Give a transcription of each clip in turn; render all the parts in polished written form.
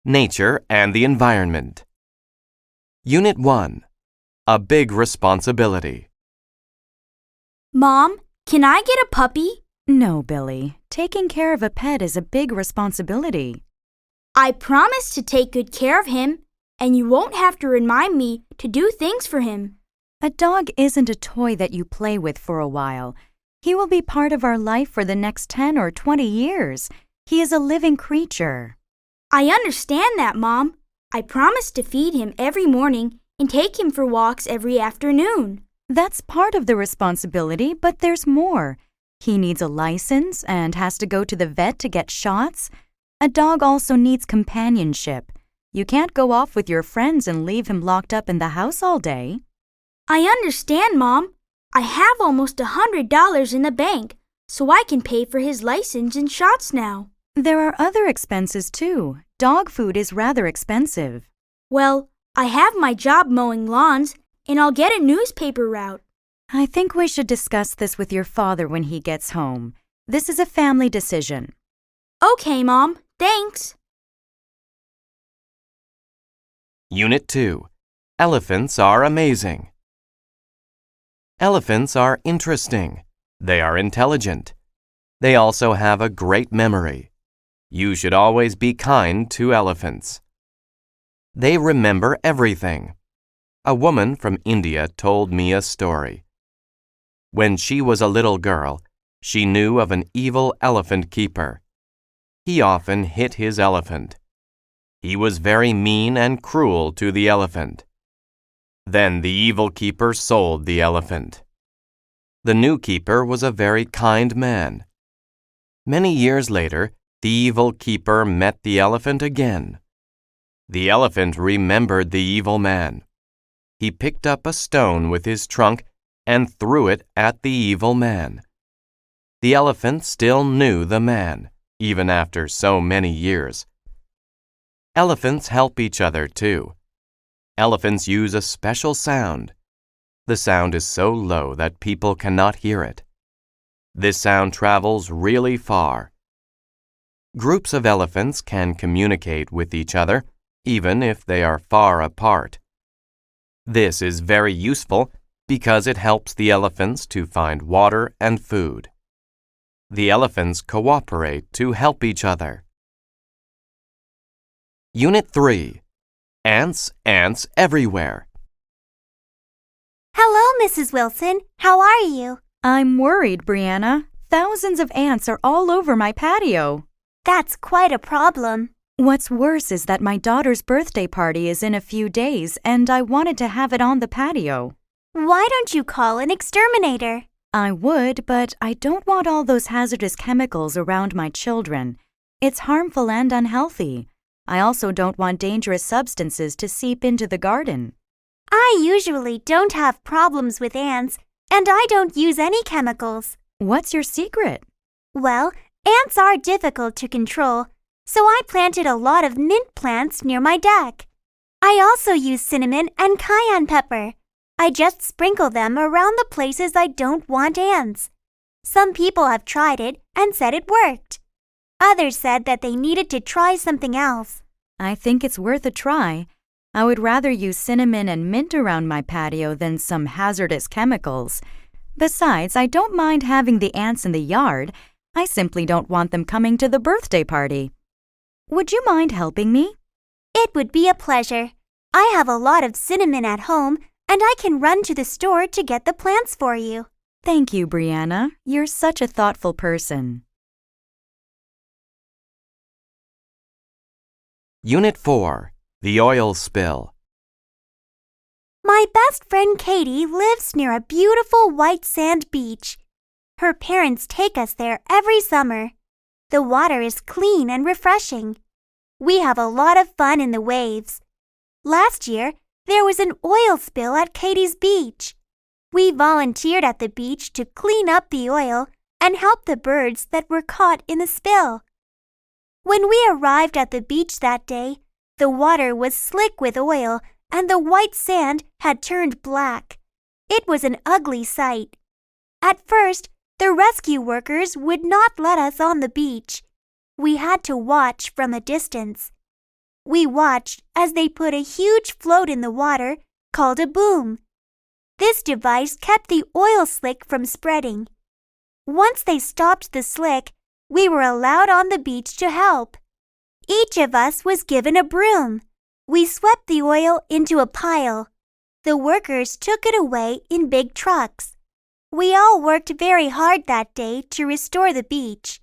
Nature and the Environment. Unit 1. A Big Responsibility. Mom, can I get a puppy? No, Billy. Taking care of a pet is a big responsibility. I promise to take good care of him, and you won't have to remind me to do things for him. A dog isn't a toy that you play with for a while. He will be part of our life for the next 10 or 20 years. He is a living creature. I understand that, Mom. I promise to feed him every morning and take him for walks every afternoon. That's part of the responsibility, but there's more. He needs a license and has to go to the vet to get shots. A dog also needs companionship. You can't go off with your friends and leave him locked up in the house all day. I understand, Mom. I have almost $100 in the bank, so I can pay for his license and shots now. There are other expenses too. Dog food is rather expensive. Well, I have my job mowing lawns, and I'll get a newspaper route. I think we should discuss this with your father when he gets home. This is a family decision. Okay, Mom. Thanks. Unit 2. Elephants are amazing. Elephants are interesting. They are intelligent. They also have a great memory. You should always be kind to elephants. They remember everything. A woman from India told me a story. When she was a little girl, she knew of an evil elephant keeper. He often hit his elephant. He was very mean and cruel to the elephant. Then the evil keeper sold the elephant. The new keeper was a very kind man. Many years later, the evil keeper met the elephant again. The elephant remembered the evil man. He picked up a stone with his trunk and threw it at the evil man. The elephant still knew the man, even after so many years. Elephants help each other too. Elephants use a special sound. The sound is so low that people cannot hear it. This sound travels really far. Groups of elephants can communicate with each other, even if they are far apart. This is very useful because it helps the elephants to find water and food. The elephants cooperate to help each other. Unit 3. Ants everywhere. Hello, Mrs. Wilson. How are you? I'm worried, Brianna. Thousands of ants are all over my patio. That's quite a problem. What's worse is that my daughter's birthday party is in a few days, and I wanted to have it on the patio. Why don't you call an exterminator? I would, but I don't want all those hazardous chemicals around my children. It's harmful and unhealthy. I also don't want dangerous substances to seep into the garden. I usually don't have problems with ants, and I don't use any chemicals. What's your secret? Well, ants are difficult to control, so I planted a lot of mint plants near my deck. I also use cinnamon and cayenne pepper. I just sprinkle them around the places I don't want ants. Some people have tried it and said it worked. Others said that they needed to try something else. I think it's worth a try. I would rather use cinnamon and mint around my patio than some hazardous chemicals. Besides, I don't mind having the ants in the yard. I simply don't want them coming to the birthday party. Would you mind helping me? It would be a pleasure. I have a lot of cinnamon at home, and I can run to the store to get the plants for you. Thank you, Brianna. You're such a thoughtful person. Unit 4. The oil spill. My best friend Katie lives near a beautiful white sand beach. Her parents take us there every summer. The water is clean and refreshing. We have a lot of fun in the waves. Last year, there was an oil spill at Katie's beach. We volunteered at the beach to clean up the oil and help the birds that were caught in the spill. When we arrived at the beach that day, the water was slick with oil and the white sand had turned black. It was an ugly sight. At first, the rescue workers would not let us on the beach. We had to watch from a distance. We watched as they put a huge float in the water called a boom. This device kept the oil slick from spreading. Once they stopped the slick, we were allowed on the beach to help. Each of us was given a broom. We swept the oil into a pile. The workers took it away in big trucks. We all worked very hard that day to restore the beach.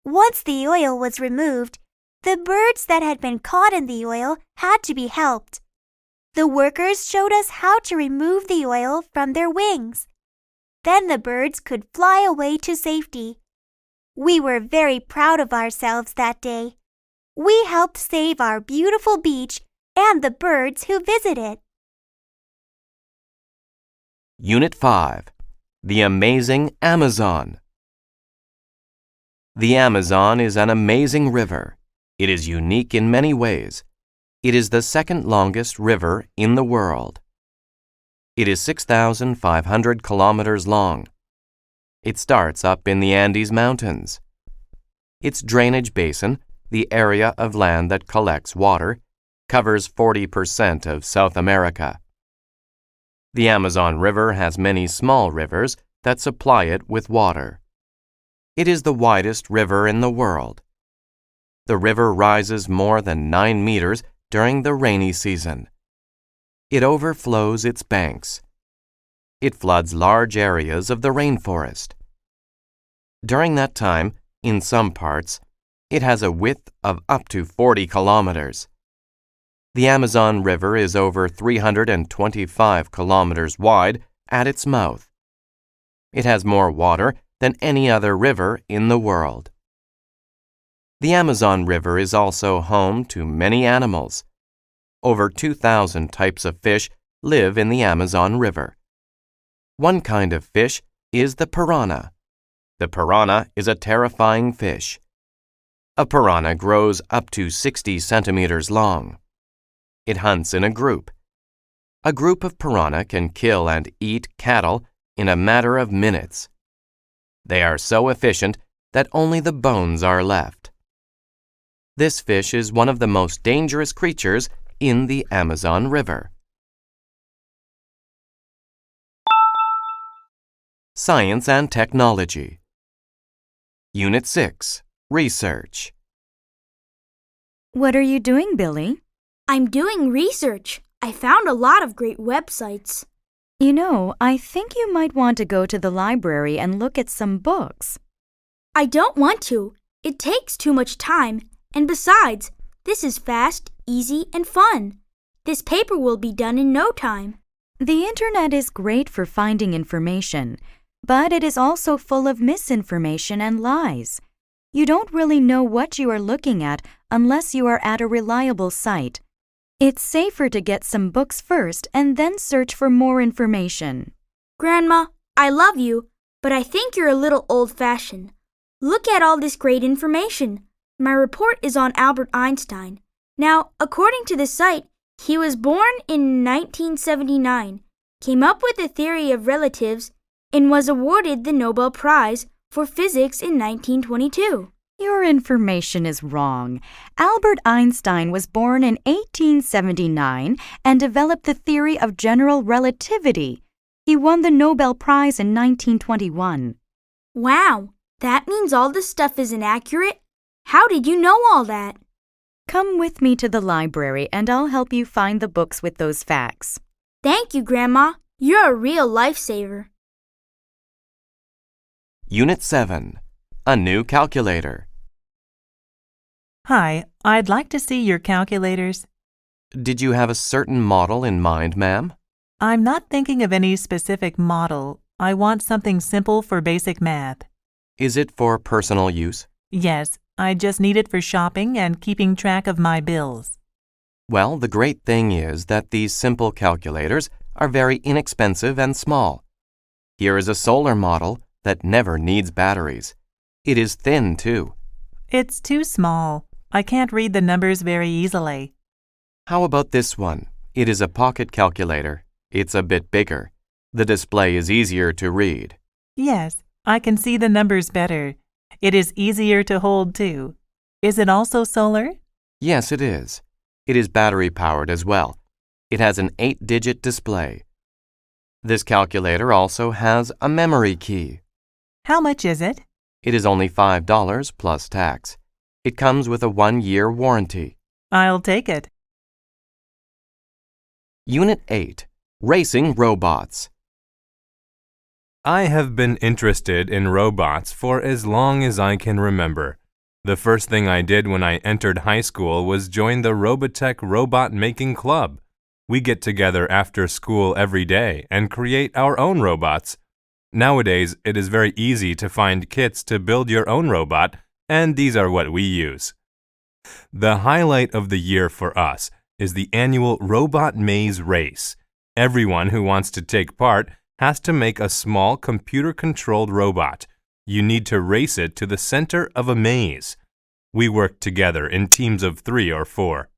Once the oil was removed, the birds that had been caught in the oil had to be helped. The workers showed us how to remove the oil from their wings. Then the birds could fly away to safety. We were very proud of ourselves that day. We helped save our beautiful beach and the birds who visit it. Unit 5. The Amazing Amazon. The Amazon is an amazing river. It is unique in many ways. It is the second longest river in the world. It is 6,500 kilometers long. It starts up in the Andes Mountains. Its drainage basin, the area of land that collects water, covers 40% of South America. The Amazon River has many small rivers that supply it with water. It is the widest river in the world. The river rises more than 9 meters during the rainy season. It overflows its banks. It floods large areas of the rainforest. During that time, in some parts, it has a width of up to 40 kilometers. The Amazon River is over 325 kilometers wide at its mouth. It has more water than any other river in the world. The Amazon River is also home to many animals. Over 2,000 types of fish live in the Amazon River. One kind of fish is the piranha. The piranha is a terrifying fish. A piranha grows up to 60 centimeters long. It hunts in a group. A group of piranha can kill and eat cattle in a matter of minutes. They are so efficient that only the bones are left. This fish is one of the most dangerous creatures in the Amazon River. Science and Technology. Unit 6. Research. What are you doing, Billy? I'm doing research. I found a lot of great websites. You know, I think you might want to go to the library and look at some books. I don't want to. It takes too much time. And besides, this is fast, easy, and fun. This paper will be done in no time. The internet is great for finding information, but it is also full of misinformation and lies. You don't really know what you are looking at unless you are at a reliable site. It's safer to get some books first and then search for more information. Grandma, I love you, but I think you're a little old-fashioned. Look at all this great information. My report is on Albert Einstein. Now, according to the site, he was born in 1979, came up with the theory of relatives, and was awarded the Nobel Prize for physics in 1922. Your information is wrong. Albert Einstein was born in 1879 and developed the theory of general relativity. He won the Nobel Prize in 1921. Wow, that means all this stuff is inaccurate? How did you know all that? Come with me to the library and I'll help you find the books with those facts. Thank you, Grandma. You're a real lifesaver. Unit 7. A new calculator. Hi, I'd like to see your calculators. Did you have a certain model in mind, ma'am? I'm not thinking of any specific model. I want something simple for basic math. Is it for personal use? Yes, I just need it for shopping and keeping track of my bills. Well, the great thing is that these simple calculators are very inexpensive and small. Here is a solar model that never needs batteries. It is thin, too. It's too small. I can't read the numbers very easily. How about this one? It is a pocket calculator. It's a bit bigger. The display is easier to read. Yes, I can see the numbers better. It is easier to hold, too. Is it also solar? Yes, it is. It is battery-powered as well. It has an 8-digit display. This calculator also has a memory key. How much is it? It is only $5 plus tax. It comes with a 1-year warranty. I'll take it. Unit 8. Racing Robots. I have been interested in robots for as long as I can remember. The first thing I did when I entered high school was join the Robotech Robot Making Club. We get together after school every day and create our own robots. Nowadays, it is very easy to find kits to build your own robot, and these are what we use. The highlight of the year for us is the annual Robot Maze Race. Everyone who wants to take part has to make a small computer-controlled robot. You need to race it to the center of a maze. We work together in teams of 3 or 4.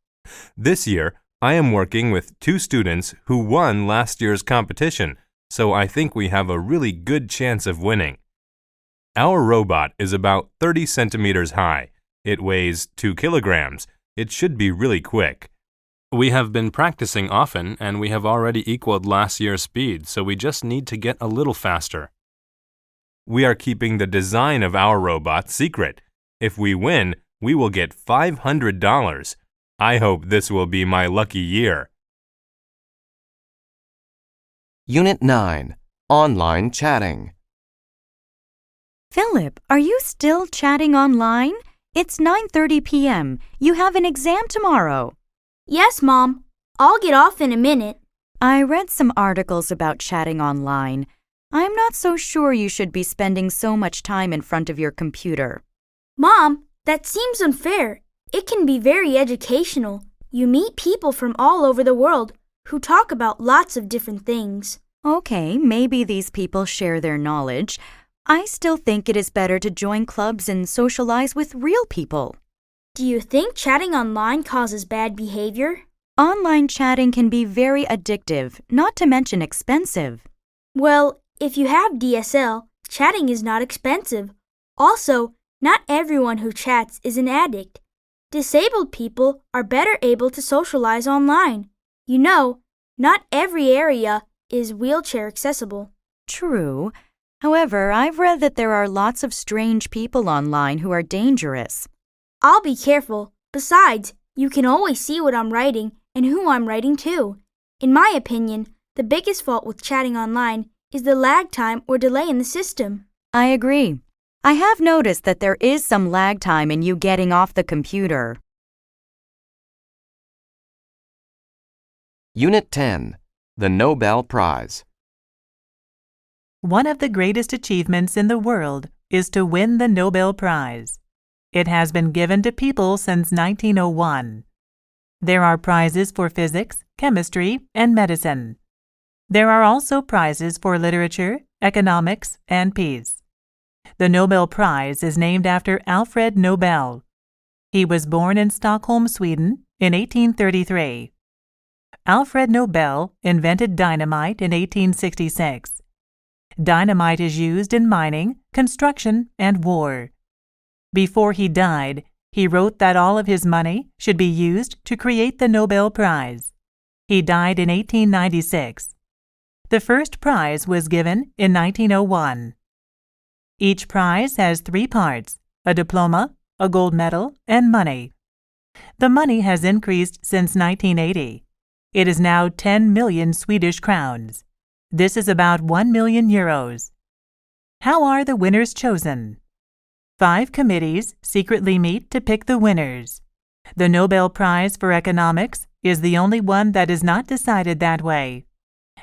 This year, I am working with 2 students who won last year's competition, so I think we have a really good chance of winning. Our robot is about 30 centimeters high. It weighs 2 kilograms. It should be really quick. We have been practicing often, and we have already equaled last year's speed, so we just need to get a little faster. We are keeping the design of our robot secret. If we win, we will get $500. I hope this will be my lucky year. Unit 9. Online Chatting. Philip, are you still chatting online? It's 9:30 p.m. You have an exam tomorrow. Yes, Mom. I'll get off in a minute. I read some articles about chatting online. I'm not so sure you should be spending so much time in front of your computer. Mom, that seems unfair. It can be very educational. You meet people from all over the world who talk about lots of different things. Okay, maybe these people share their knowledge. I still think it is better to join clubs and socialize with real people. Do you think chatting online causes bad behavior? Online chatting can be very addictive, not to mention expensive. Well, if you have DSL, chatting is not expensive. Also, not everyone who chats is an addict. Disabled people are better able to socialize online. You know, not every area is wheelchair accessible. True. However, I've read that there are lots of strange people online who are dangerous. I'll be careful. Besides, you can always see what I'm writing and who I'm writing to. In my opinion, the biggest fault with chatting online is the lag time or delay in the system. I agree. I have noticed that there is some lag time in you getting off the computer. Unit 10. The Nobel Prize. One of the greatest achievements in the world is to win the Nobel Prize. It has been given to people since 1901. There are prizes for physics, chemistry, and medicine. There are also prizes for literature, economics, and peace. The Nobel Prize is named after Alfred Nobel. He was born in Stockholm, Sweden, in 1833. Alfred Nobel invented dynamite in 1866. Dynamite is used in mining, construction, and war. Before he died, he wrote that all of his money should be used to create the Nobel Prize. He died in 1896. The first prize was given in 1901. Each prize has 3 parts: a diploma, a gold medal, and money. The money has increased since 1980. It is now 10 million Swedish crowns. This is about 1 million euros. How are the winners chosen? 5 committees secretly meet to pick the winners. The Nobel Prize for Economics is the only one that is not decided that way.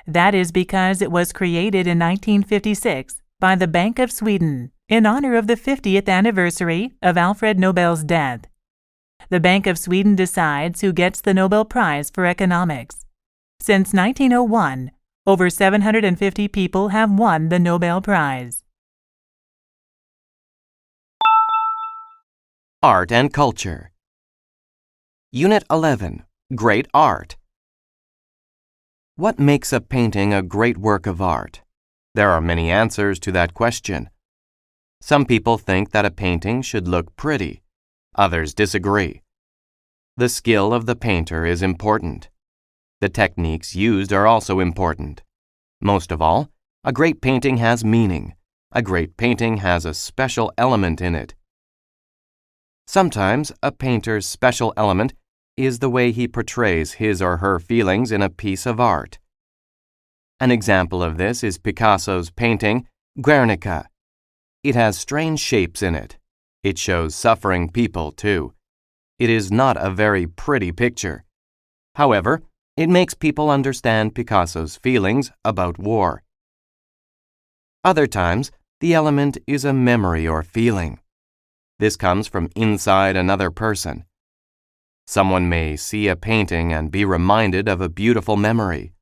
That is because it was created in 1956 by the Bank of Sweden in honor of the 50th anniversary of Alfred Nobel's death. The Bank of Sweden decides who gets the Nobel Prize for Economics. Since 1901, over 750 people have won the Nobel Prize. Art and Culture. Unit 11. Great Art. What makes a painting a great work of art? There are many answers to that question. Some people think that a painting should look pretty. Others disagree. The skill of the painter is important. The techniques used are also important. Most of all, a great painting has meaning. A great painting has a special element in it. Sometimes a painter's special element is the way he portrays his or her feelings in a piece of art. An example of this is Picasso's painting, Guernica. It has strange shapes in it. It shows suffering people, too. It is not a very pretty picture. However, it makes people understand Picasso's feelings about war. Other times, the element is a memory or feeling. This comes from inside another person. Someone may see a painting and be reminded of a beautiful memory.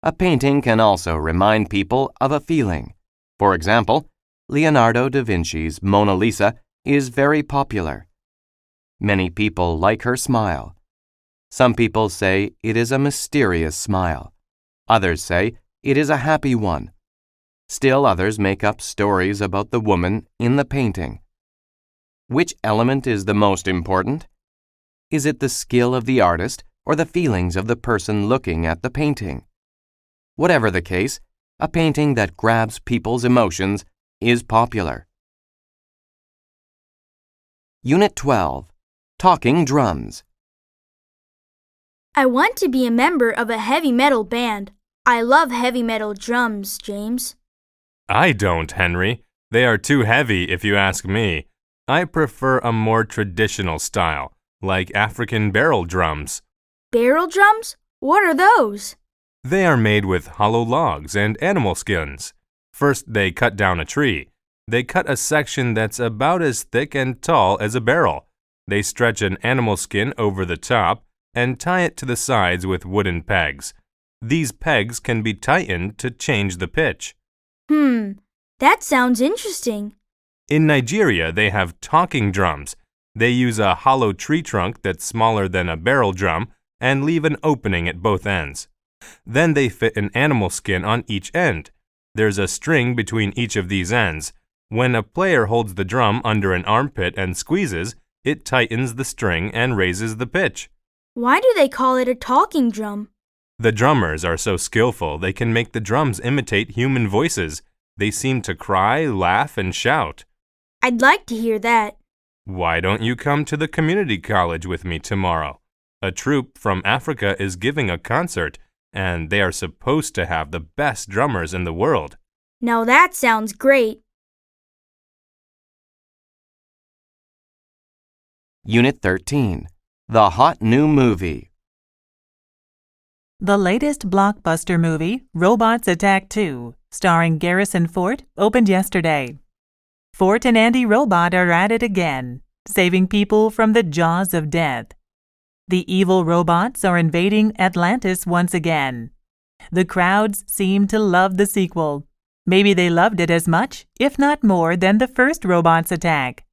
A painting can also remind people of a feeling. For example, Leonardo da Vinci's Mona Lisa is very popular. Many people like her smile. Some people say it is a mysterious smile. Others say it is a happy one. Still others make up stories about the woman in the painting. Which element is the most important? Is it the skill of the artist or the feelings of the person looking at the painting? Whatever the case, a painting that grabs people's emotions is popular. Unit 12. Talking Drums. I want to be a member of a heavy metal band. I love heavy metal drums, James. I don't, Henry. They are too heavy if you ask me. I prefer a more traditional style, like African barrel drums. Barrel drums? What are those? They are made with hollow logs and animal skins. First, they cut down a tree. They cut a section that's about as thick and tall as a barrel. They stretch an animal skin over the top and tie it to the sides with wooden pegs. These pegs can be tightened to change the pitch. That sounds interesting. In Nigeria, they have talking drums. They use a hollow tree trunk that's smaller than a barrel drum and leave an opening at both ends. Then they fit an animal skin on each end. There's a string between each of these ends. When a player holds the drum under an armpit and squeezes, it tightens the string and raises the pitch. Why do they call it a talking drum? The drummers are so skillful they can make the drums imitate human voices. They seem to cry, laugh, and shout. I'd like to hear that. Why don't you come to the community college with me tomorrow? A troupe from Africa is giving a concert, and they are supposed to have the best drummers in the world. Now that sounds great. Unit 13. The Hot New Movie. The latest blockbuster movie, Robots Attack 2, starring Garrison Fort, opened yesterday. Fort and Andy Robot are at it again, saving people from the jaws of death. The evil robots are invading Atlantis once again. The crowds seem to love the sequel. Maybe they loved it as much, if not more, than the first Robots Attack.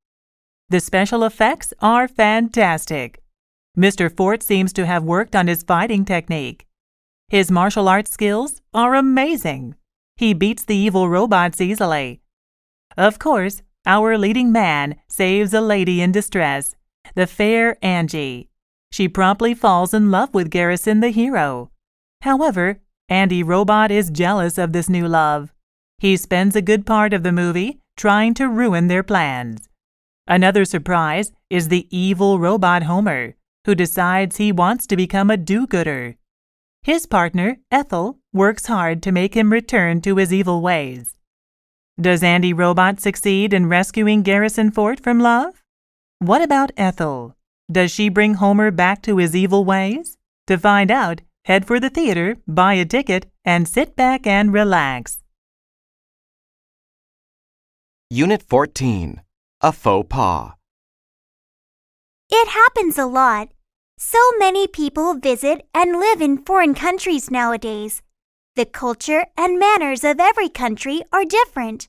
The special effects are fantastic. Mr. Fort seems to have worked on his fighting technique. His martial arts skills are amazing. He beats the evil robots easily. Of course, our leading man saves a lady in distress, the fair Angie. She promptly falls in love with Garrison the hero. However, Andy Robot is jealous of this new love. He spends a good part of the movie trying to ruin their plans. Another surprise is the evil robot Homer, who decides he wants to become a do-gooder. His partner, Ethel, works hard to make him return to his evil ways. Does Andy Robot succeed in rescuing Garrison Fort from love? What about Ethel? Does she bring Homer back to his evil ways? To find out, head for the theater, buy a ticket, and sit back and relax. Unit 14. A Faux Pas. It happens a lot. So many people visit and live in foreign countries nowadays. The culture and manners of every country are different.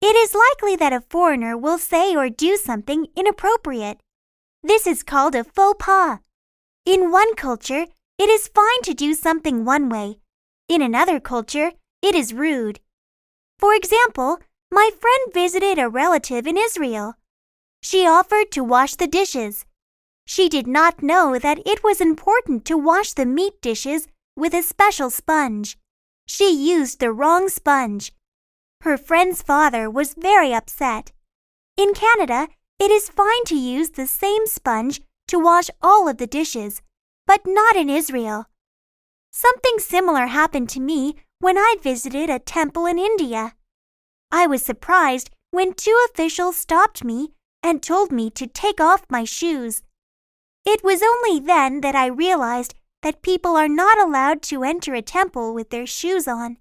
It is likely that a foreigner will say or do something inappropriate. This is called a faux pas. In one culture, it is fine to do something one way. In another culture, it is rude. For example, my friend visited a relative in Israel. She offered to wash the dishes. She did not know that it was important to wash the meat dishes with a special sponge. She used the wrong sponge. Her friend's father was very upset. In Canada, it is fine to use the same sponge to wash all of the dishes, but not in Israel. Something similar happened to me when I visited a temple in India. I was surprised when two officials stopped me and told me to take off my shoes. It was only then that I realized that people are not allowed to enter a temple with their shoes on.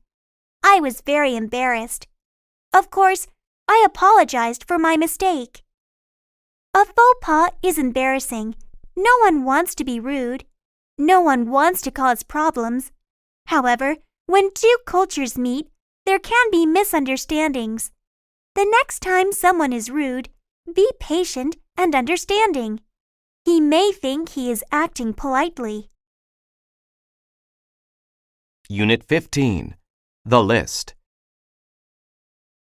I was very embarrassed. Of course, I apologized for my mistake. A faux pas is embarrassing. No one wants to be rude. No one wants to cause problems. However, when two cultures meet, there can be misunderstandings. The next time someone is rude, be patient and understanding. He may think he is acting politely. Unit 15. The List.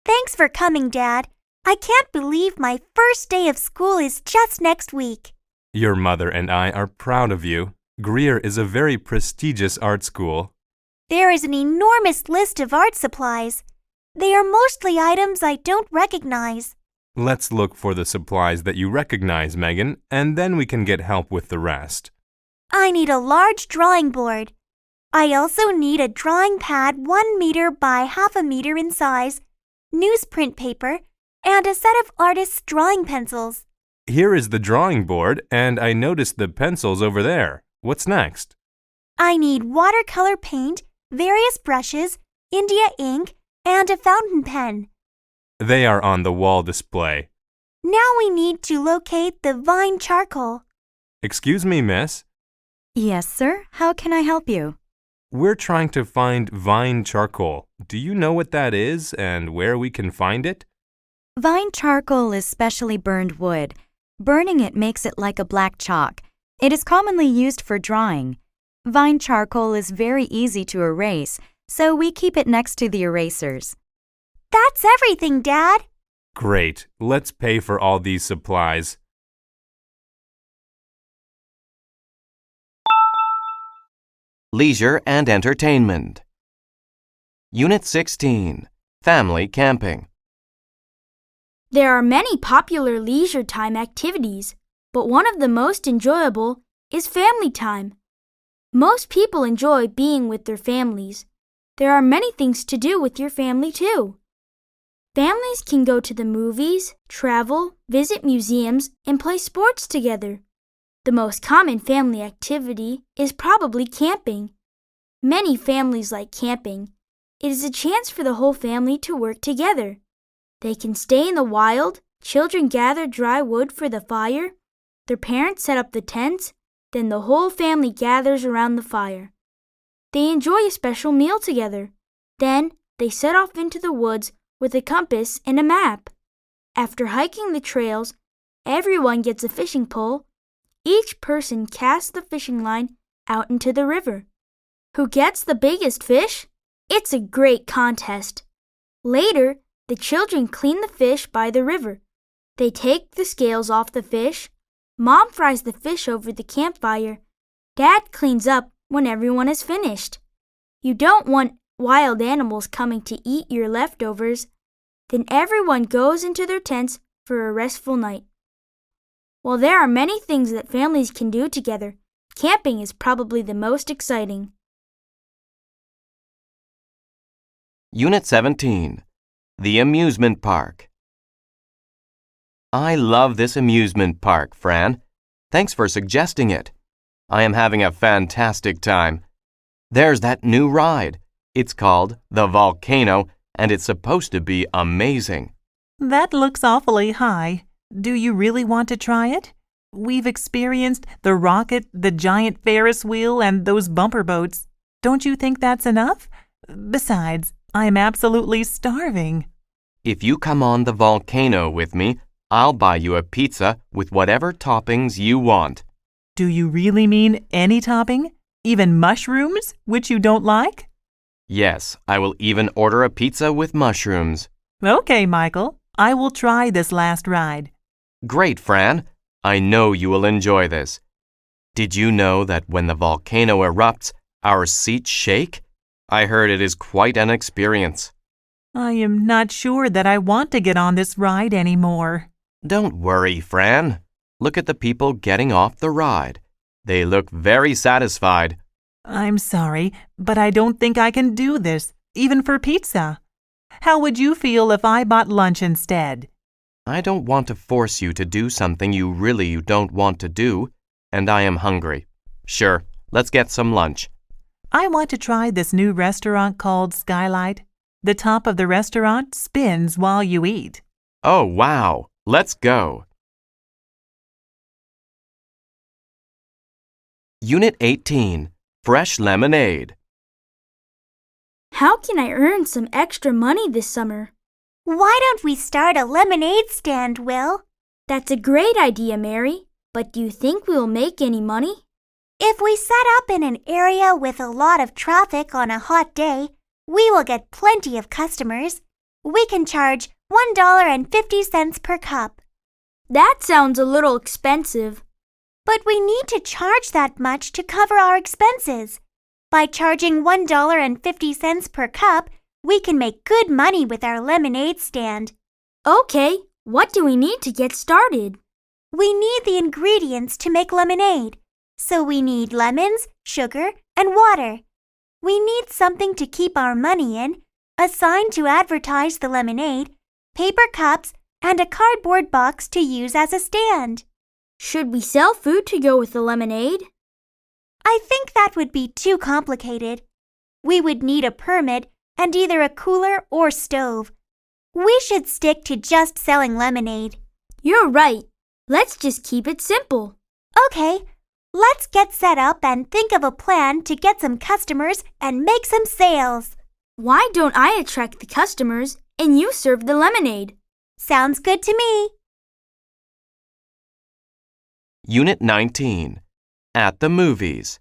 Thanks for coming, Dad. I can't believe my first day of school is just next week. Your mother and I are proud of you. Greer is a very prestigious art school. There is an enormous list of art supplies. They are mostly items I don't recognize. Let's look for the supplies that you recognize, Megan, and then we can get help with the rest. I need a large drawing board. I also need a drawing pad 1 meter by half a meter in size, newsprint paper, and a set of artist's drawing pencils. Here is the drawing board, and I noticed the pencils over there. What's next? I need watercolor paint, various brushes, India ink, and a fountain pen. They are on the wall display. Now we need to locate the vine charcoal. Excuse me, miss. Yes, sir. How can I help you? We're trying to find vine charcoal. Do you know what that is and where we can find it? Vine charcoal is specially burned wood. Burning it makes it like a black chalk. It is commonly used for drawing. Vine charcoal is very easy to erase, so we keep it next to the erasers. That's everything, Dad. Great. Let's pay for all these supplies. Leisure and Entertainment. Unit 16. Family Camping. There are many popular leisure time activities, but one of the most enjoyable is family time. Most people enjoy being with their families. There are many things to do with your family, too. Families can go to the movies, travel, visit museums, and play sports together. The most common family activity is probably camping. Many families like camping. It is a chance for the whole family to work together. They can stay in the wild, children gather dry wood for the fire, their parents set up the tents, then the whole family gathers around the fire. They enjoy a special meal together. Then they set off into the woods with a compass and a map. After hiking the trails, everyone gets a fishing pole. Each person casts the fishing line out into the river. Who gets the biggest fish? It's a great contest. Later, the children clean the fish by the river. They take the scales off the fish. Mom fries the fish over the campfire. Dad cleans up when everyone is finished. You don't want wild animals coming to eat your leftovers. Then everyone goes into their tents for a restful night. While there are many things that families can do together, camping is probably the most exciting. Unit 17. The Amusement Park. I love this amusement park, Fran. Thanks for suggesting it. I am having a fantastic time. There's that new ride. It's called the Volcano, and it's supposed to be amazing. That looks awfully high. Do you really want to try it? We've experienced the rocket, the giant Ferris wheel, and those bumper boats. Don't you think that's enough? Besides, I'm absolutely starving. If you come on the volcano with me, I'll buy you a pizza with whatever toppings you want. Do you really mean any topping? Even mushrooms, which you don't like? Yes, I will even order a pizza with mushrooms. Okay, Michael. I will try this last ride. Great, Fran. I know you will enjoy this. Did you know that when the volcano erupts, our seats shake? I heard it is quite an experience. I am not sure that I want to get on this ride anymore. Don't worry, Fran. Look at the people getting off the ride. They look very satisfied. I'm sorry, but I don't think I can do this, even for pizza. How would you feel if I bought lunch instead? I don't want to force you to do something you really don't want to do, and I am hungry. Sure, let's get some lunch. I want to try this new restaurant called Skylight. The top of the restaurant spins while you eat. Oh, wow. Let's go. Unit 18, Fresh Lemonade. How can I earn some extra money this summer? Why don't we start a lemonade stand, Will? That's a great idea, Mary. But do you think we'll make any money? If we set up in an area with a lot of traffic on a hot day, we will get plenty of customers. We can charge $1.50 per cup. That sounds a little expensive. But we need to charge that much to cover our expenses. By charging $1.50 per cup, we can make good money with our lemonade stand. Okay, what do we need to get started? We need the ingredients to make lemonade. So we need lemons, sugar, and water. We need something to keep our money in, a sign to advertise the lemonade, paper cups, and a cardboard box to use as a stand. Should we sell food to go with the lemonade? I think that would be too complicated. We would need a permit and either a cooler or stove. We should stick to just selling lemonade. You're right. Let's just keep it simple. Okay, let's get set up and think of a plan to get some customers and make some sales. Why don't I attract the customers and you serve the lemonade? Sounds good to me. Unit 19, At the Movies.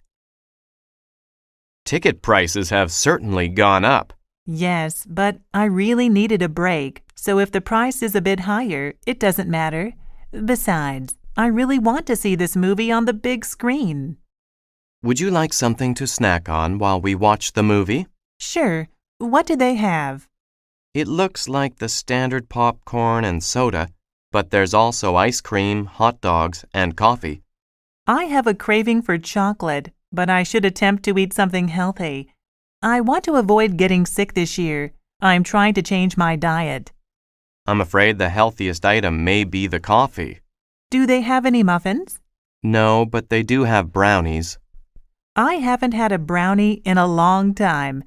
Ticket prices have certainly gone up. Yes, but I really needed a break, so if the price is a bit higher, it doesn't matter. Besides, I really want to see this movie on the big screen. Would you like something to snack on while we watch the movie? Sure. What do they have? It looks like the standard popcorn and soda, but there's also ice cream, hot dogs, and coffee. I have a craving for chocolate, but I should attempt to eat something healthy. I want to avoid getting sick this year. I'm trying to change my diet. I'm afraid the healthiest item may be the coffee. Do they have any muffins? No, but they do have brownies. I haven't had a brownie in a long time.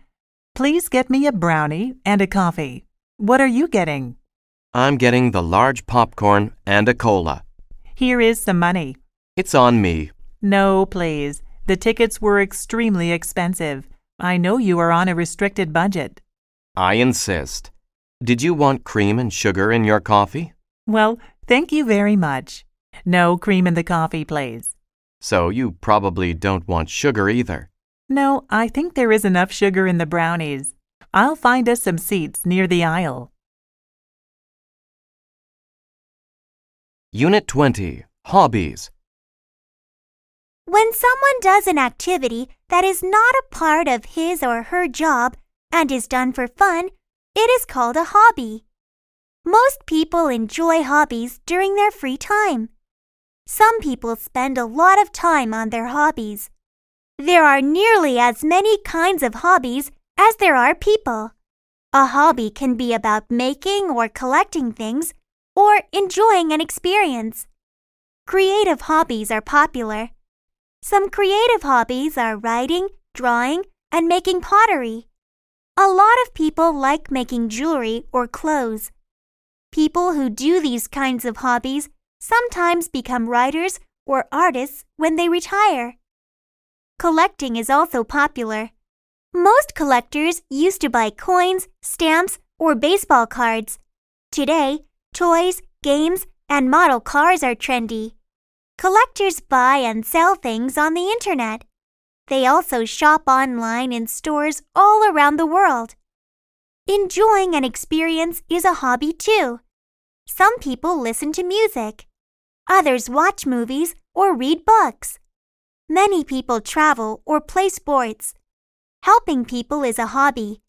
Please get me a brownie and a coffee. What are you getting? I'm getting the large popcorn and a cola. Here is some money. It's on me. No, please. The tickets were extremely expensive. I know you are on a restricted budget. I insist. Did you want cream and sugar in your coffee? Well, thank you very much. No cream in the coffee, please. So you probably don't want sugar either. No, I think there is enough sugar in the brownies. I'll find us some seats near the aisle. Unit 20, Hobbies. When someone does an activity that is not a part of his or her job and is done for fun, it is called a hobby. Most people enjoy hobbies during their free time. Some people spend a lot of time on their hobbies. There are nearly as many kinds of hobbies as there are people. A hobby can be about making or collecting things or enjoying an experience. Creative hobbies are popular. Some creative hobbies are writing, drawing, and making pottery. A lot of people like making jewelry or clothes. People who do these kinds of hobbies sometimes become writers or artists when they retire. Collecting is also popular. Most collectors used to buy coins, stamps, or baseball cards. Today, toys, games, and model cars are trendy. Collectors buy and sell things on the internet. They also shop online in stores all around the world. Enjoying an experience is a hobby too. Some people listen to music. Others watch movies or read books. Many people travel or play sports. Helping people is a hobby.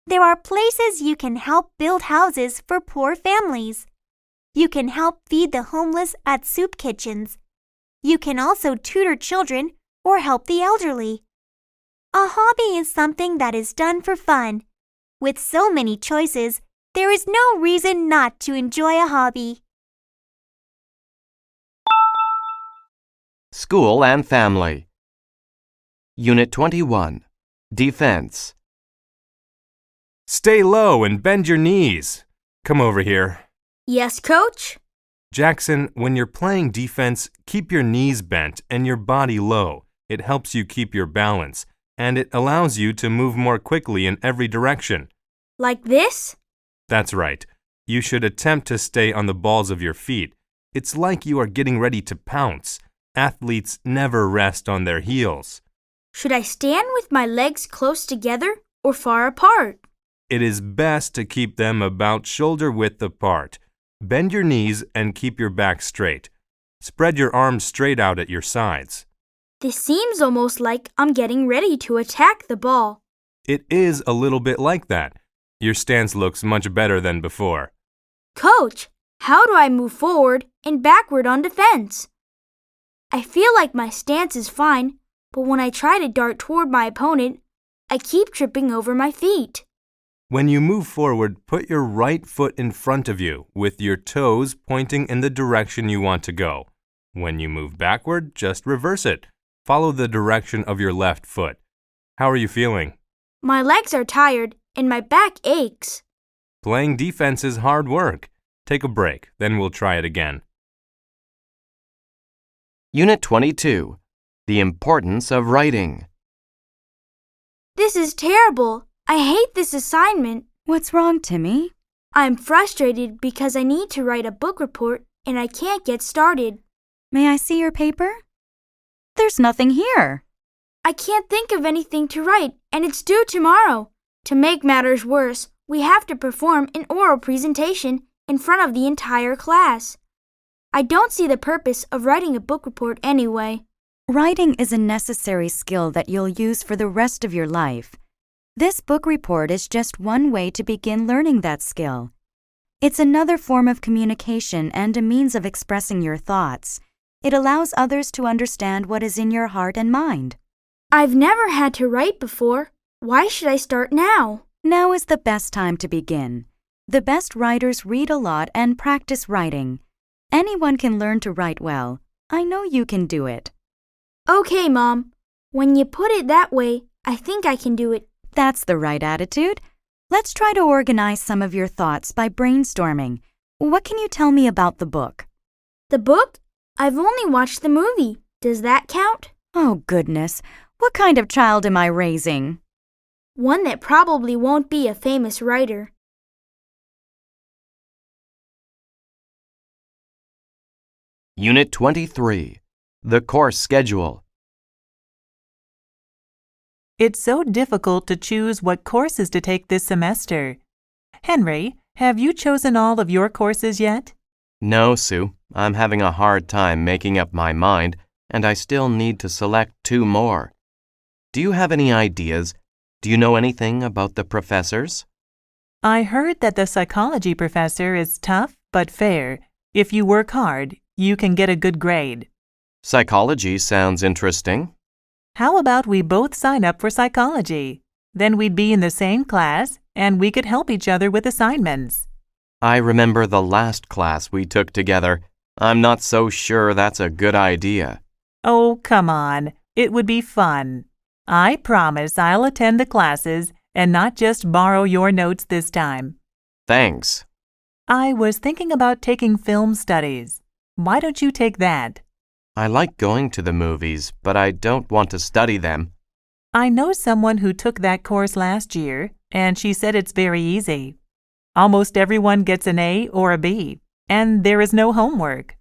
There are places you can help build houses for poor families. You can help feed the homeless at soup kitchens. You can also tutor children or help the elderly. A hobby is something that is done for fun. With so many choices, there is no reason not to enjoy a hobby. School and Family. Unit 21. Defense. Stay low and bend your knees. Come over here. Yes, Coach? Jackson, when you're playing defense, keep your knees bent and your body low. It helps you keep your balance, and it allows you to move more quickly in every direction. Like this? That's right. You should attempt to stay on the balls of your feet. It's like you are getting ready to pounce. Athletes never rest on their heels. Should I stand with my legs close together or far apart? It is best to keep them about shoulder width apart. Bend your knees and keep your back straight. Spread your arms straight out at your sides. This seems almost like I'm getting ready to attack the ball. It is a little bit like that. Your stance looks much better than before. Coach, how do I move forward and backward on defense? I feel like my stance is fine, but when I try to dart toward my opponent, I keep tripping over my feet. When you move forward, put your right foot in front of you with your toes pointing in the direction you want to go. When you move backward, just reverse it. Follow the direction of your left foot. How are you feeling? My legs are tired and my back aches. Playing defense is hard work. Take a break, then we'll try it again. Unit 22. The Importance of Writing. This is terrible. I hate this assignment. What's wrong, Timmy? I'm frustrated because I need to write a book report and I can't get started. May I see your paper? There's nothing here. I can't think of anything to write and it's due tomorrow. To make matters worse, we have to perform an oral presentation in front of the entire class. I don't see the purpose of writing a book report anyway. Writing is a necessary skill that you'll use for the rest of your life. This book report is just one way to begin learning that skill. It's another form of communication and a means of expressing your thoughts. It allows others to understand what is in your heart and mind. I've never had to write before. Why should I start now? Now is the best time to begin. The best writers read a lot and practice writing. Anyone can learn to write well. I know you can do it. Okay, Mom. When you put it that way, I think I can do it. That's the right attitude. Let's try to organize some of your thoughts by brainstorming. What can you tell me about the book? The book? I've only watched the movie. Does that count? Oh, goodness. What kind of child am I raising? One that probably won't be a famous writer. Unit 23. The Course Schedule. It's so difficult to choose what courses to take this semester. Henry, have you chosen all of your courses yet? No, Sue. I'm having a hard time making up my mind, and I still need to select 2 more. Do you have any ideas? Do you know anything about the professors? I heard that the psychology professor is tough but fair. If you work hard, you can get a good grade. Psychology sounds interesting. How about we both sign up for psychology? Then we'd be in the same class and we could help each other with assignments. I remember the last class we took together. I'm not so sure that's a good idea. Oh, come on. It would be fun. I promise I'll attend the classes and not just borrow your notes this time. Thanks. I was thinking about taking film studies. Why don't you take that? I like going to the movies, but I don't want to study them. I know someone who took that course last year, and she said it's very easy. Almost everyone gets an A or a B, and there is no homework.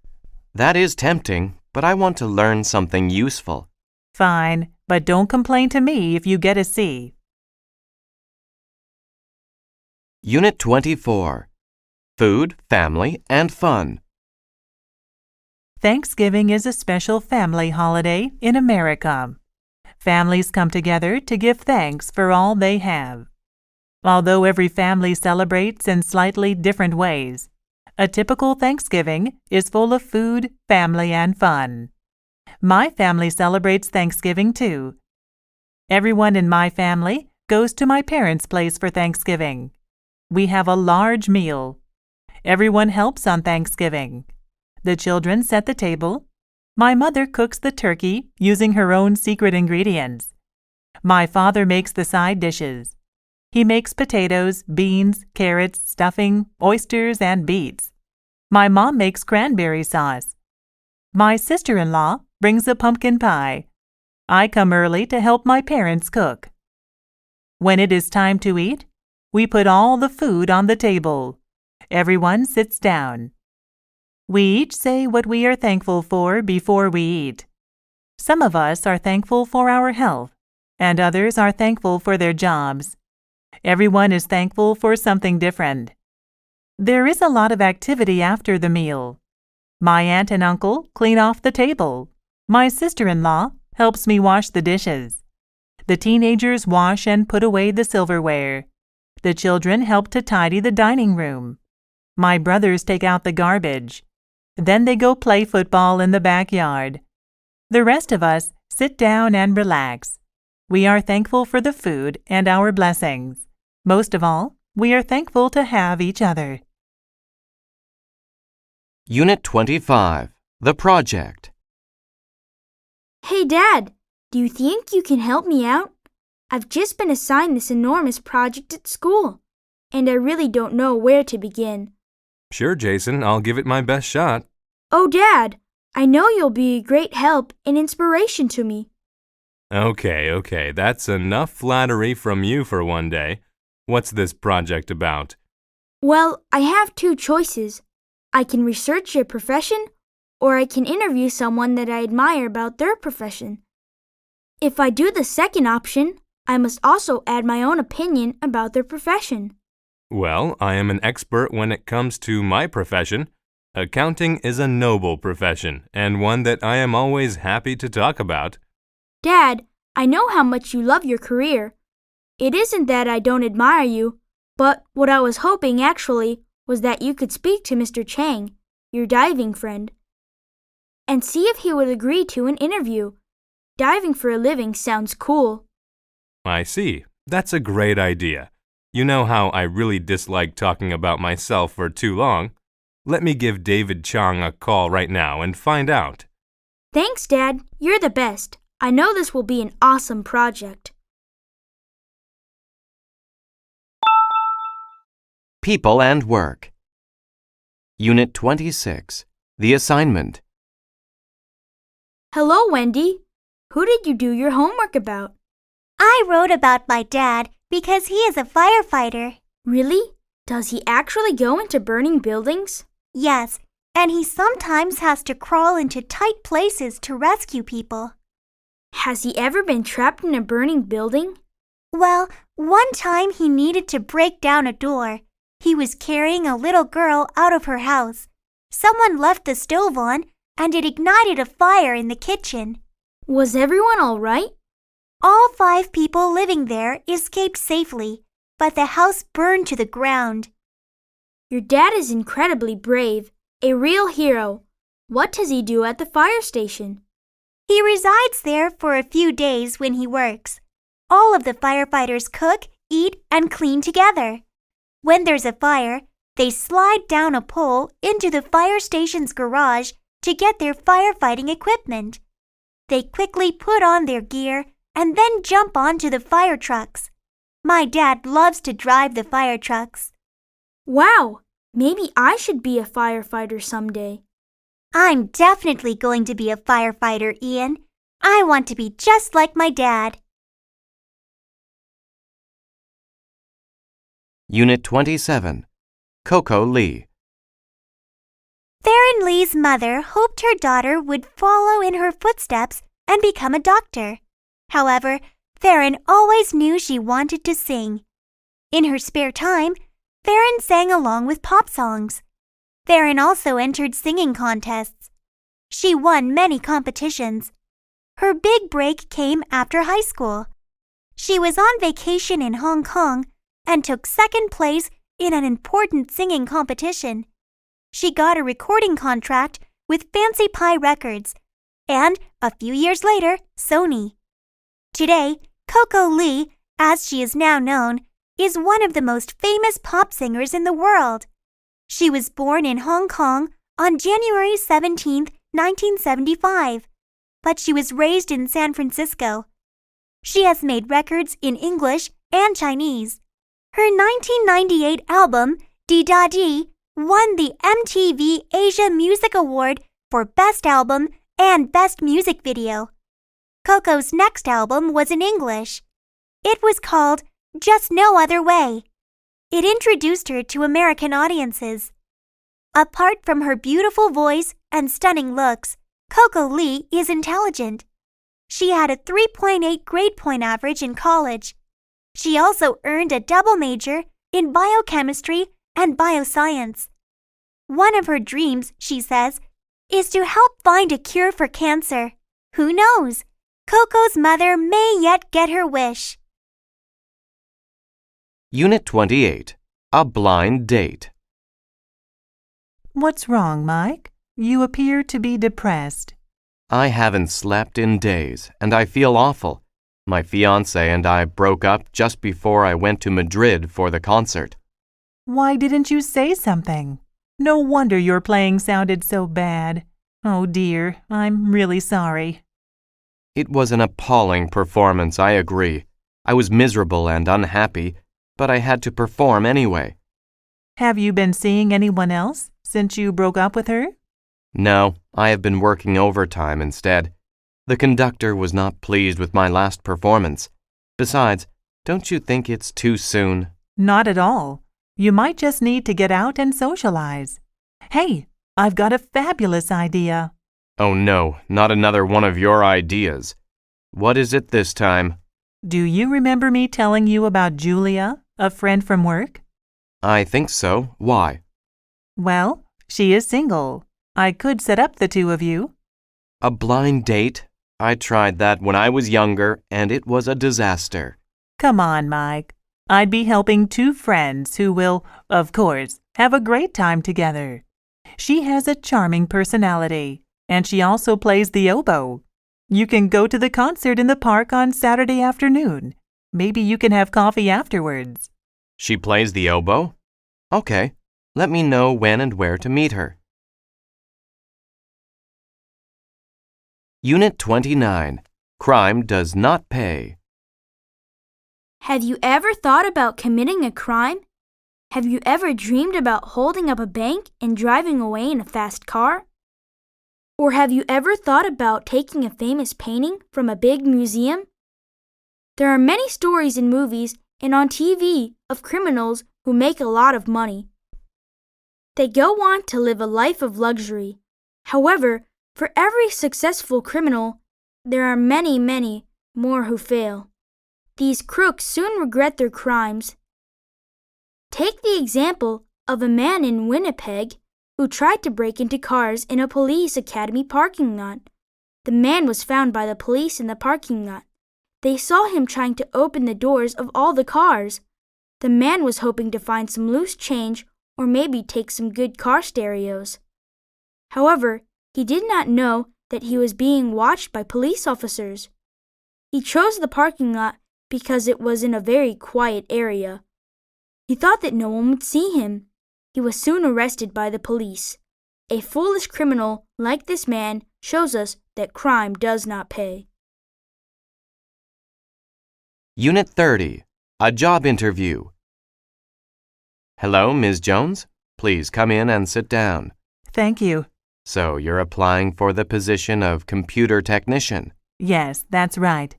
That is tempting, but I want to learn something useful. Fine, but don't complain to me if you get a C. Unit 24. Food, Family, and Fun. Thanksgiving is a special family holiday in America. Families come together to give thanks for all they have. Although every family celebrates in slightly different ways, a typical Thanksgiving is full of food, family, and fun. My family celebrates Thanksgiving too. Everyone in my family goes to my parents' place for Thanksgiving. We have a large meal. Everyone helps on Thanksgiving. The children set the table. My mother cooks the turkey using her own secret ingredients. My father makes the side dishes. He makes potatoes, beans, carrots, stuffing, oysters, and beets. My mom makes cranberry sauce. My sister-in-law brings a pumpkin pie. I come early to help my parents cook. When it is time to eat, we put all the food on the table. Everyone sits down. We each say what we are thankful for before we eat. Some of us are thankful for our health, and others are thankful for their jobs. Everyone is thankful for something different. There is a lot of activity after the meal. My aunt and uncle clean off the table. My sister-in-law helps me wash the dishes. The teenagers wash and put away the silverware. The children help to tidy the dining room. My brothers take out the garbage. Then they go play football in the backyard. The rest of us sit down and relax. We are thankful for the food and our blessings. Most of all, we are thankful to have each other. Unit 25, The Project. Hey, Dad, do you think you can help me out? I've just been assigned this enormous project at school, and I really don't know where to begin. Sure, Jason, I'll give it my best shot. Oh, Dad, I know you'll be a great help and inspiration to me. Okay, that's enough flattery from you for one day. What's this project about? Well, I have two choices. I can research your profession, or I can interview someone that I admire about their profession. If I do the second option, I must also add my own opinion about their profession. Well, I am an expert when it comes to my profession. Accounting is a noble profession, and one that I am always happy to talk about. Dad, I know how much you love your career. It isn't that I don't admire you, but what I was hoping actually was that you could speak to Mr. Chang, your diving friend, and see if he would agree to an interview. Diving for a living sounds cool. I see. That's a great idea. You know how I really dislike talking about myself for too long. Let me give David Chang a call right now and find out. Thanks, Dad. You're the best. I know this will be an awesome project. People and Work. Unit 26, The Assignment. Hello, Wendy. Who did you do your homework about? I wrote about my dad because he is a firefighter. Really? Does he actually go into burning buildings? Yes, and he sometimes has to crawl into tight places to rescue people. Has he ever been trapped in a burning building? Well, one time he needed to break down a door. He was carrying a little girl out of her house. Someone left the stove on, and it ignited a fire in the kitchen. Was everyone all right? All 5 people living there escaped safely, but the house burned to the ground. Your dad is incredibly brave, a real hero. What does he do at the fire station? He resides there for a few days when he works. All of the firefighters cook, eat, and clean together. When there's a fire, they slide down a pole into the fire station's garage to get their firefighting equipment. They quickly put on their gear and then jump onto the fire trucks. My dad loves to drive the fire trucks. Wow! Maybe I should be a firefighter someday. I'm definitely going to be a firefighter, Ian. I want to be just like my dad. Unit 27, Coco Lee. Theron Lee's mother hoped her daughter would follow in her footsteps and become a doctor. However, Theron always knew she wanted to sing. In her spare time, Theron sang along with pop songs. Theron also entered singing contests. She won many competitions. Her big break came after high school. She was on vacation in Hong Kong and took second place in an important singing competition. She got a recording contract with Fancy Pie Records and, a few years later, Sony. Today, Coco Lee, as she is now known, is one of the most famous pop singers in the world. She was born in Hong Kong on January 17, 1975, but she was raised in San Francisco. She has made records in English and Chinese. Her 1998 album, Di Da Di, won the MTV Asia Music Award for Best Album and Best Music Video. Coco's next album was in English. It was called Just No Other Way. It introduced her to American audiences. Apart from her beautiful voice and stunning looks, Coco Lee is intelligent. She had a 3.8 grade point average in college. She also earned a double major in biochemistry and bioscience. One of her dreams, she says, is to help find a cure for cancer. Who knows? Coco's mother may yet get her wish. Unit 28. A blind date. What's wrong, Mike? You appear to be depressed. I haven't slept in days, and I feel awful. My fiancé and I broke up just before I went to Madrid for the concert. Why didn't you say something? No wonder your playing sounded so bad. Oh dear, I'm really sorry. It was an appalling performance, I agree. I was miserable and unhappy, but I had to perform anyway. Have you been seeing anyone else since you broke up with her? No, I have been working overtime instead. The conductor was not pleased with my last performance. Besides, don't you think it's too soon? Not at all. You might just need to get out and socialize. Hey, I've got a fabulous idea. Oh no, not another one of your ideas. What is it this time? Do you remember me telling you about Julia, a friend from work? I think so. Why? Well, she is single. I could set up the two of you. A blind date? I tried that when I was younger, and it was a disaster. Come on, Mike. I'd be helping two friends who will, of course, have a great time together. She has a charming personality, and she also plays the oboe. You can go to the concert in the park on Saturday afternoon. Maybe you can have coffee afterwards. She plays the oboe? Okay. Let me know when and where to meet her. Unit 29. Crime does not pay. Have you ever thought about committing a crime? Have you ever dreamed about holding up a bank and driving away in a fast car? Or have you ever thought about taking a famous painting from a big museum? There are many stories in movies and on TV of criminals who make a lot of money. They go on to live a life of luxury. However, for every successful criminal, there are many, many more who fail. These crooks soon regret their crimes. Take the example of a man in Winnipeg who tried to break into cars in a police academy parking lot. The man was found by the police in the parking lot. They saw him trying to open the doors of all the cars. The man was hoping to find some loose change or maybe take some good car stereos. However, he did not know that he was being watched by police officers. He chose the parking lot because it was in a very quiet area. He thought that no one would see him. He was soon arrested by the police. A foolish criminal like this man shows us that crime does not pay. Unit 30. A job interview. Hello, Ms. Jones. Please come in and sit down. Thank you. So you're applying for the position of computer technician? Yes, that's right.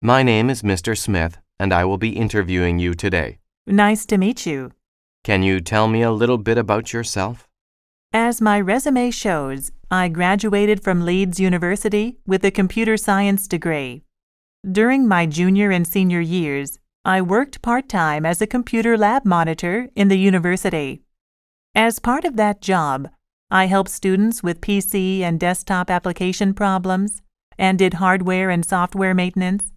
My name is Mr. Smith, and I will be interviewing you today. Nice to meet you. Can you tell me a little bit about yourself? As my resume shows, I graduated from Leeds University with a computer science degree. During my junior and senior years, I worked part-time as a computer lab monitor in the university. As part of that job, I helped students with PC and desktop application problems and did hardware and software maintenance.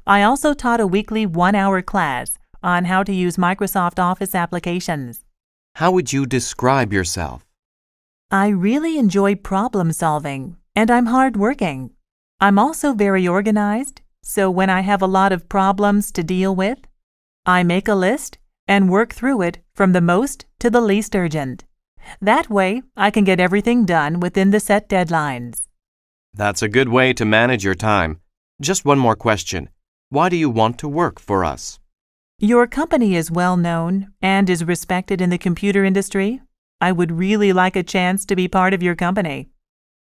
I also taught a weekly 1-hour class on how to use Microsoft Office applications. How would you describe yourself? I really enjoy problem solving, and I'm hardworking. I'm also very organized, so when I have a lot of problems to deal with, I make a list and work through it from the most to the least urgent. That way, I can get everything done within the set deadlines. That's a good way to manage your time. Just one more question. Why do you want to work for us? Your company is well known and is respected in the computer industry. I would really like a chance to be part of your company.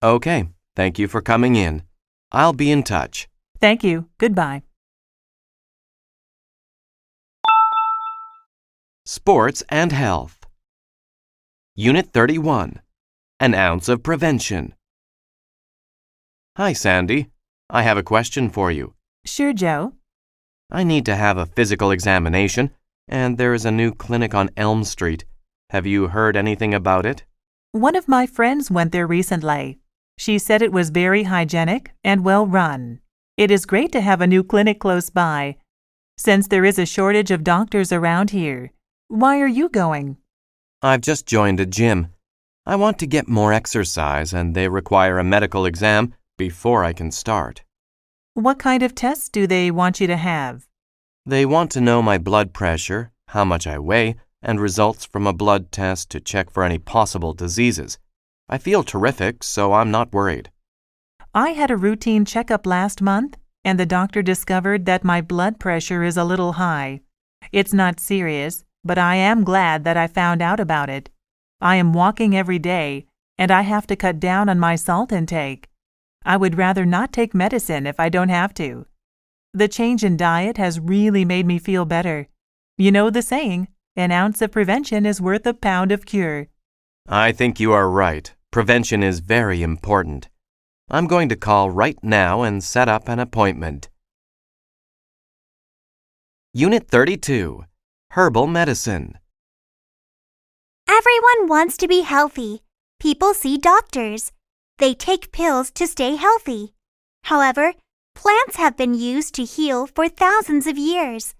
Okay, thank you for coming in. I'll be in touch. Thank you. Goodbye. Sports and Health. Unit 31. An ounce of prevention. Hi, Sandy. I have a question for you. Sure, Joe. I need to have a physical examination, and there is a new clinic on Elm Street. Have you heard anything about it? One of my friends went there recently. She said it was very hygienic and well run. It is great to have a new clinic close by, since there is a shortage of doctors around here. Why are you going? I've just joined a gym. I want to get more exercise, and they require a medical exam before I can start. What kind of tests do they want you to have? They want to know my blood pressure, how much I weigh, and results from a blood test to check for any possible diseases. I feel terrific, so I'm not worried. I had a routine checkup last month, and the doctor discovered that my blood pressure is a little high. It's not serious, but I am glad that I found out about it. I am walking every day, and I have to cut down on my salt intake. I would rather not take medicine if I don't have to. The change in diet has really made me feel better. You know the saying, an ounce of prevention is worth a pound of cure. I think you are right. Prevention is very important. I'm going to call right now and set up an appointment. Unit 32. Herbal Medicine. Everyone wants to be healthy. People see doctors. They take pills to stay healthy. However, plants have been used to heal for thousands of years.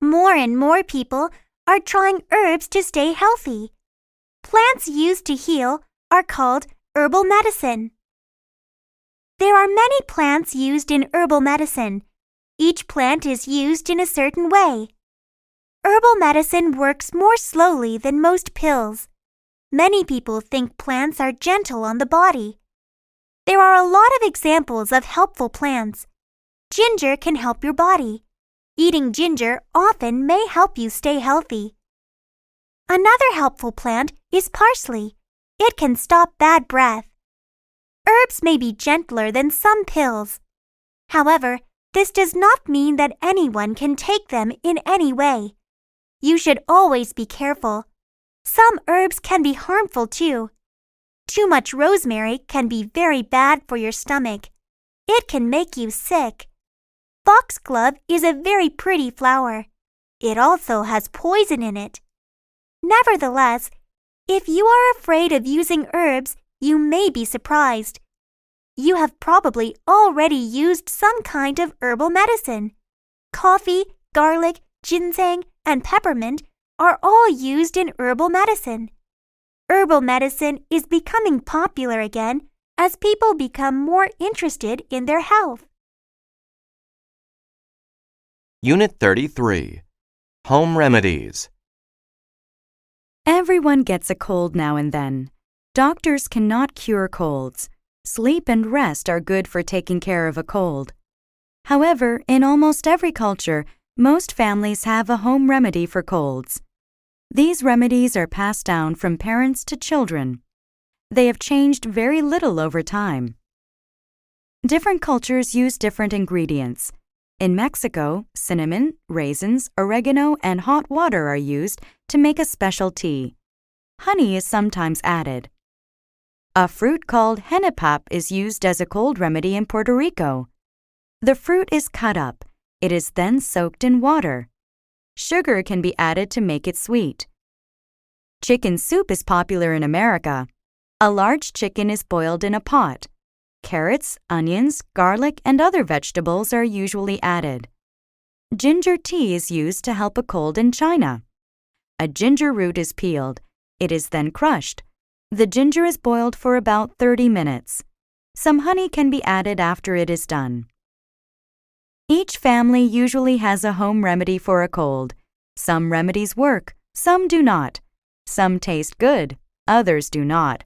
More and more people are trying herbs to stay healthy. Plants used to heal are called herbal medicine. There are many plants used in herbal medicine. Each plant is used in a certain way. Herbal medicine works more slowly than most pills. Many people think plants are gentle on the body. There are a lot of examples of helpful plants. Ginger can help your body. Eating ginger often may help you stay healthy. Another helpful plant is parsley. It can stop bad breath. Herbs may be gentler than some pills. However, this does not mean that anyone can take them in any way. You should always be careful. Some herbs can be harmful too. Too much rosemary can be very bad for your stomach. It can make you sick. Foxglove is a very pretty flower. It also has poison in it. Nevertheless, if you are afraid of using herbs, you may be surprised. You have probably already used some kind of herbal medicine. Coffee, garlic, ginseng, and peppermint are all used in herbal medicine. Herbal medicine is becoming popular again as people become more interested in their health. Unit 33. Home Remedies. Everyone gets a cold now and then. Doctors cannot cure colds. Sleep and rest are good for taking care of a cold. However, in almost every culture, most families have a home remedy for colds. These remedies are passed down from parents to children. They have changed very little over time. Different cultures use different ingredients. In Mexico, cinnamon, raisins, oregano, and hot water are used to make a special tea. Honey is sometimes added. A fruit called henipap is used as a cold remedy in Puerto Rico. The fruit is cut up. It is then soaked in water. Sugar can be added to make it sweet. Chicken soup is popular in America. A large chicken is boiled in a pot. Carrots, onions, garlic, and other vegetables are usually added. Ginger tea is used to help a cold in China. A ginger root is peeled. It is then crushed. The ginger is boiled for about 30 minutes. Some honey can be added after it is done. Each family usually has a home remedy for a cold. Some remedies work, some do not. Some taste good, others do not.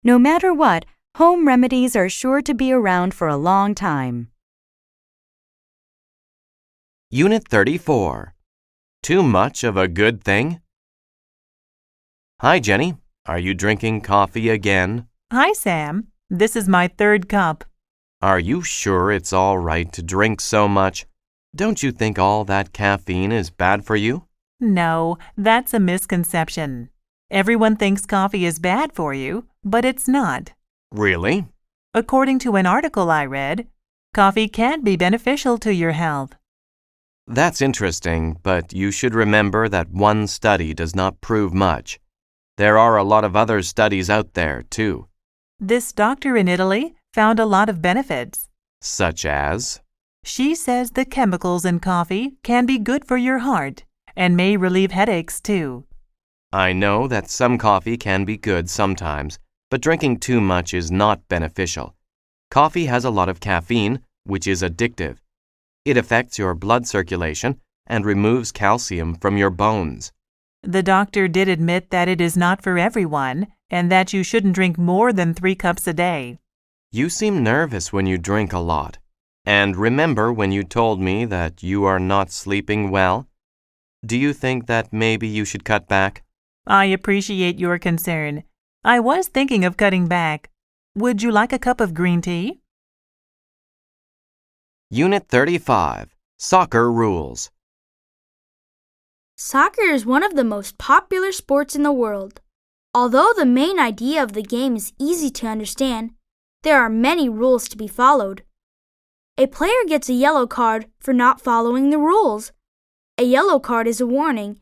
No matter what, home remedies are sure to be around for a long time. Unit 34. Too much of a good thing? Hi, Jenny. Are you drinking coffee again? Hi, Sam. This is my third cup. Are you sure it's all right to drink so much? Don't you think all that caffeine is bad for you? No, that's a misconception. Everyone thinks coffee is bad for you, but it's not. Really? According to an article I read, coffee can be beneficial to your health. That's interesting, but you should remember that one study does not prove much. There are a lot of other studies out there, too. This doctor in Italy found a lot of benefits. Such as? She says the chemicals in coffee can be good for your heart and may relieve headaches too. I know that some coffee can be good sometimes, but drinking too much is not beneficial. Coffee has a lot of caffeine, which is addictive. It affects your blood circulation and removes calcium from your bones. The doctor did admit that it is not for everyone and that you shouldn't drink more than 3 cups a day. You seem nervous when you drink a lot. And remember when you told me that you are not sleeping well? Do you think that maybe you should cut back? I appreciate your concern. I was thinking of cutting back. Would you like a cup of green tea? Unit 35. Soccer Rules. Soccer is one of the most popular sports in the world. Although the main idea of the game is easy to understand, there are many rules to be followed. A player gets a yellow card for not following the rules. A yellow card is a warning.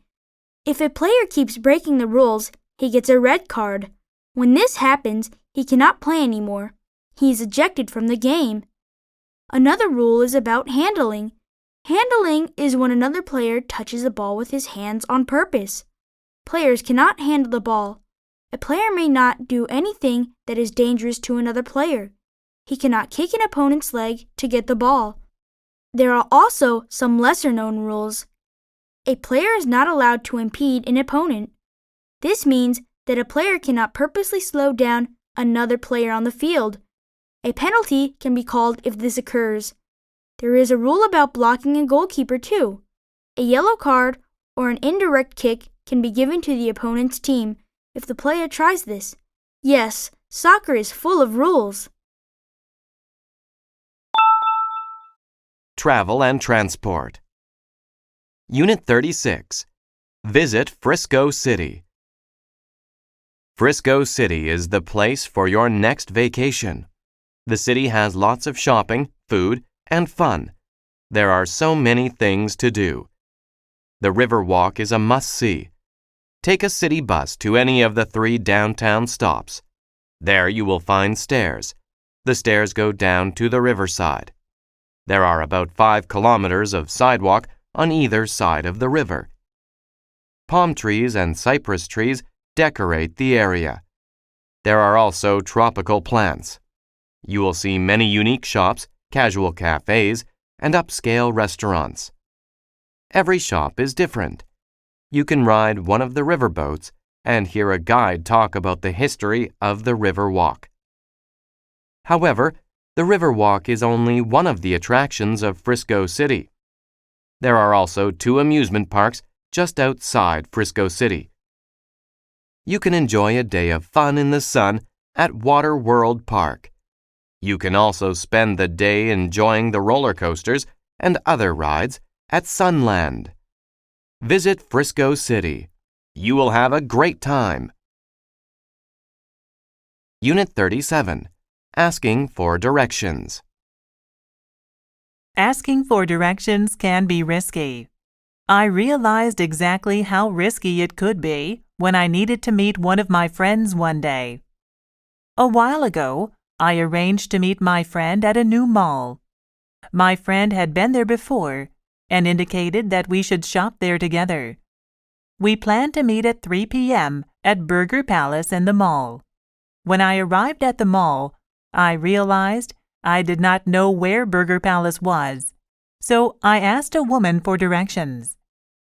If a player keeps breaking the rules, he gets a red card. When this happens, he cannot play anymore. He is ejected from the game. Another rule is about handling. Handling is when another player touches the ball with his hands on purpose. Players cannot handle the ball. A player may not do anything that is dangerous to another player. He cannot kick an opponent's leg to get the ball. There are also some lesser-known rules. A player is not allowed to impede an opponent. This means that a player cannot purposely slow down another player on the field. A penalty can be called if this occurs. There is a rule about blocking a goalkeeper too. A yellow card or an indirect kick can be given to the opponent's team if the player tries this. Yes, soccer is full of rules. Travel and Transport. Unit 36. Visit Frisco City. Frisco City is the place for your next vacation. The city has lots of shopping, food, and fun. There are so many things to do. The River Walk is a must-see. Take a city bus to any of the 3 downtown stops. There you will find stairs. The stairs go down to the riverside. There are about 5 kilometers of sidewalk on either side of the river. Palm trees and cypress trees decorate the area. There are also tropical plants. You will see many unique shops, casual cafes, and upscale restaurants. Every shop is different. You can ride one of the riverboats and hear a guide talk about the history of the River Walk. However, the River Walk is only one of the attractions of Frisco City. There are also 2 amusement parks just outside Frisco City. You can enjoy a day of fun in the sun at Water World Park. You can also spend the day enjoying the roller coasters and other rides at Sunland. Visit Frisco City. You will have a great time. Unit 37. Asking for directions. Asking for directions can be risky. I realized exactly how risky it could be when I needed to meet one of my friends one day. A while ago, I arranged to meet my friend at a new mall. My friend had been there before and indicated that we should shop there together. We planned to meet at 3 p.m. at Burger Palace in the mall. When I arrived at the mall, I realized I did not know where Burger Palace was, so I asked a woman for directions.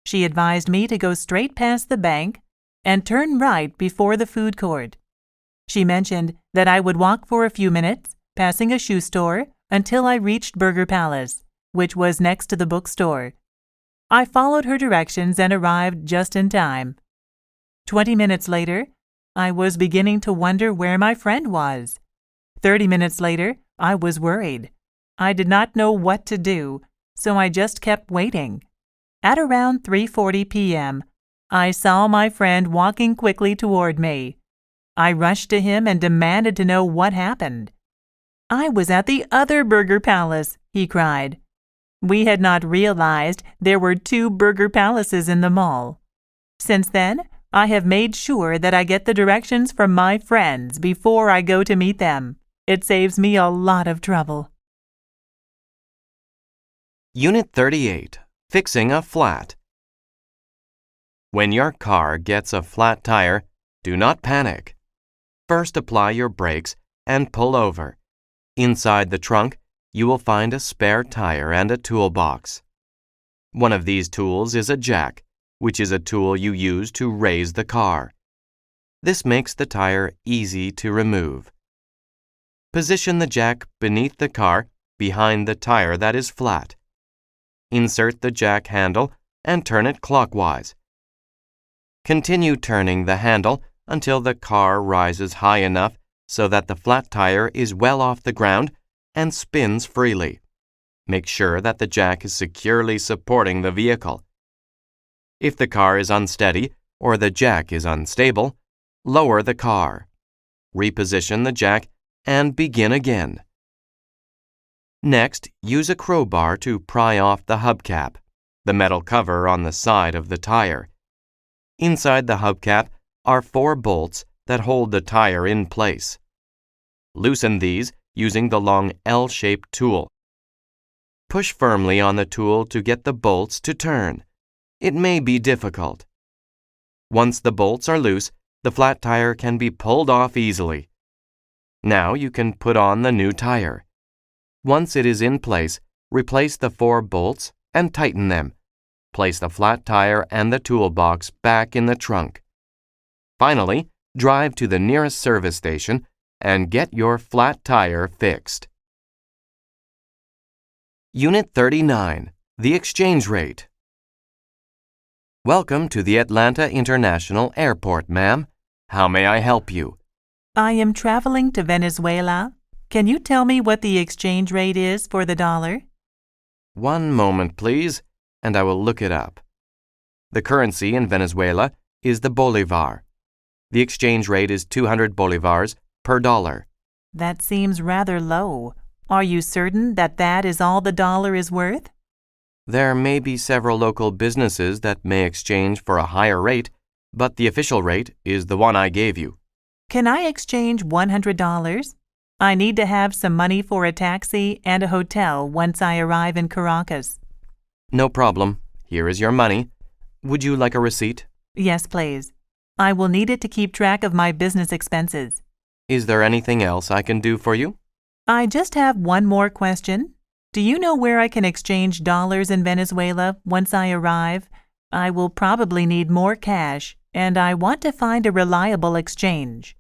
She advised me to go straight past the bank and turn right before the food court. She mentioned that I would walk for a few minutes, passing a shoe store, until I reached Burger Palace, which was next to the bookstore. I followed her directions and arrived just in time. 20 minutes later, I was beginning to wonder where my friend was. 30 minutes later, I was worried. I did not know what to do, so I just kept waiting. At around 3:40 p.m., I saw my friend walking quickly toward me. I rushed to him and demanded to know what happened. "I was at the other Burger Palace," he cried. We had not realized there were 2 Burger Palaces in the mall. Since then, I have made sure that I get the directions from my friends before I go to meet them. It saves me a lot of trouble. Unit 38. Fixing a flat. When your car gets a flat tire, do not panic. First apply your brakes and pull over. Inside the trunk, you will find a spare tire and a toolbox. One of these tools is a jack, which is a tool you use to raise the car. This makes the tire easy to remove. Position the jack beneath the car, behind the tire that is flat. Insert the jack handle and turn it clockwise. Continue turning the handle until the car rises high enough so that the flat tire is well off the ground and spins freely. Make sure that the jack is securely supporting the vehicle. If the car is unsteady or the jack is unstable, lower the car. Reposition the jack and begin again. Next, use a crowbar to pry off the hubcap, the metal cover on the side of the tire. Inside the hubcap are 4 bolts that hold the tire in place. Loosen these using the long L-shaped tool. Push firmly on the tool to get the bolts to turn. It may be difficult. Once the bolts are loose, the flat tire can be pulled off easily. Now you can put on the new tire. Once it is in place, replace the 4 bolts and tighten them. Place the flat tire and the toolbox back in the trunk. Finally, drive to the nearest service station and get your flat tire fixed. Unit 39. The exchange rate. Welcome to the Atlanta International Airport, ma'am. How may I help you? I am traveling to Venezuela. Can you tell me what the exchange rate is for the dollar? One moment, please, and I will look it up. The currency in Venezuela is the bolivar. The exchange rate is 200 bolivars per dollar. That seems rather low. Are you certain that that is all the dollar is worth? There may be several local businesses that may exchange for a higher rate, but the official rate is the one I gave you. Can I exchange $100? I need to have some money for a taxi and a hotel once I arrive in Caracas. No problem. Here is your money. Would you like a receipt? Yes, please. I will need it to keep track of my business expenses. Is there anything else I can do for you? I just have one more question. Do you know where I can exchange dollars in Venezuela once I arrive? I will probably need more cash, and I want to find a reliable exchange.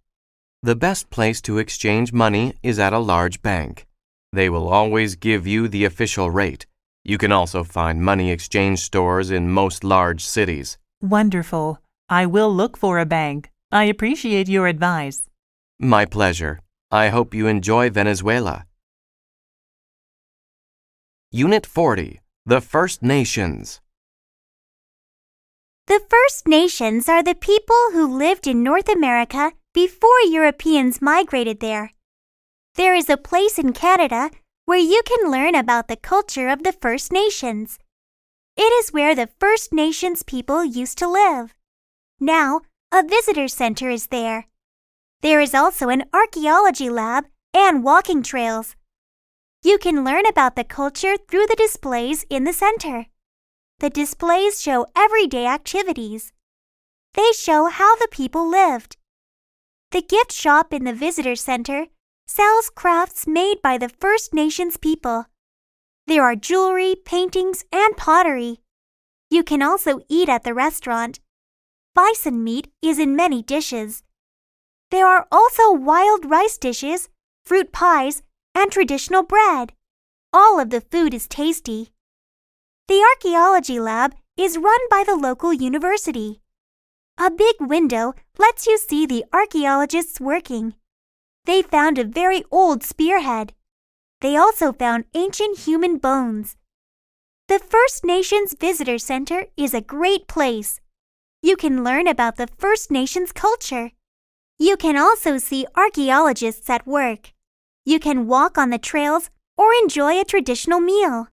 The best place to exchange money is at a large bank. They will always give you the official rate. You can also find money exchange stores in most large cities. Wonderful. I will look for a bank. I appreciate your advice. My pleasure. I hope you enjoy Venezuela. Unit 40. The First Nations. The First Nations are the people who lived in North America before Europeans migrated there. There is a place in Canada where you can learn about the culture of the First Nations. It is where the First Nations people used to live. Now, a visitor center is there. There is also an archaeology lab and walking trails. You can learn about the culture through the displays in the center. The displays show everyday activities. They show how the people lived. The gift shop in the visitor center sells crafts made by the First Nations people. There are jewelry, paintings, and pottery. You can also eat at the restaurant. Bison meat is in many dishes. There are also wild rice dishes, fruit pies, and traditional bread. All of the food is tasty. The archaeology lab is run by the local university. A big window lets you see the archaeologists working. They found a very old spearhead. They also found ancient human bones. The First Nations Visitor Center is a great place. You can learn about the First Nations culture. You can also see archaeologists at work. You can walk on the trails or enjoy a traditional meal.